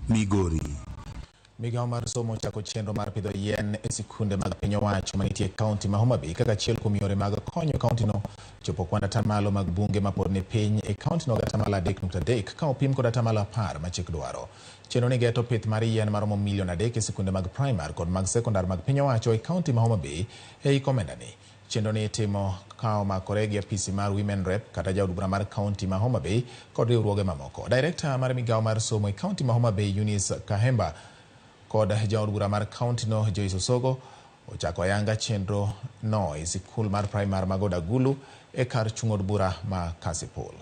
Migori. Migao mar somo ochako chenro mar pidho yien e sikunde mag piny owacho manitie kaonti ma Homa Bay kaka achiel kuom yore mag konyo kaontino chopo kwan atamalo mag bunge mapod ni piny e kaontino gi atamalo 3.3 ka opim kod atamalo 10 ma chik dwaro. Chenro ni geto pith mar yien maromo milion 3 e sikunde mag primar kod mag sekondar mag piny owacho e kaonti ma Homa Bay ei komendani. Chenro ni itimo ka omakore gi apisi mar Women Rep kata jaod bura mar kaonti ma Homa Bay kod riwruoge mamoko. Director mar migao mar somo e kaonti ma Homa Bay Eunice Kahemba kod jaod bura mar kaontino Joyce Osogo ochako ayanga chenro no e sikul mar primar ma Godagulu e kar chung' od bura ma Kasipul.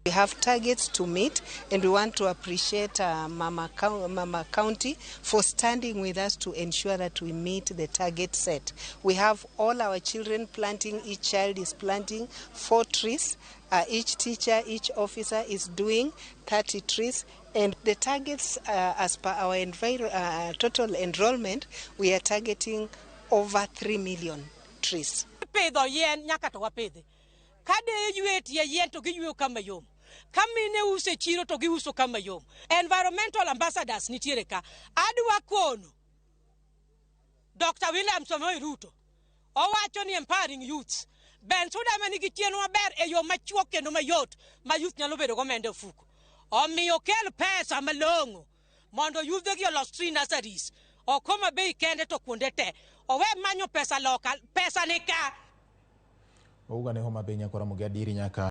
We have targets to meet, and we want to appreciate Mama County for standing with us to ensure that we meet the target set. We have all our children planting, each child is planting 4 trees. Each teacher, each officer is doing 30 trees. And the targets, as per our total enrollment, we are targeting over 3 million trees. Kade yuet ye yien to giyu kama yom. Kamine use chiro to giuso kama yom. Environmental ambassadors nitiere ka. Adwa kono. Dr. William Samoei Ruto. Owacho ni empowering youths. Ben suda manigi chieno maber e yo machuok kendo mayot ma youth nyalo bedo go mende fuko. Omiyo kel pesa malongo mondo youth gi olos tree nurseries. Homa Bay kende to kuonde te. Owe manyo pesa local, pesa ne ka. Ougane Homa Bay nyaka Ramogi adiri nyaka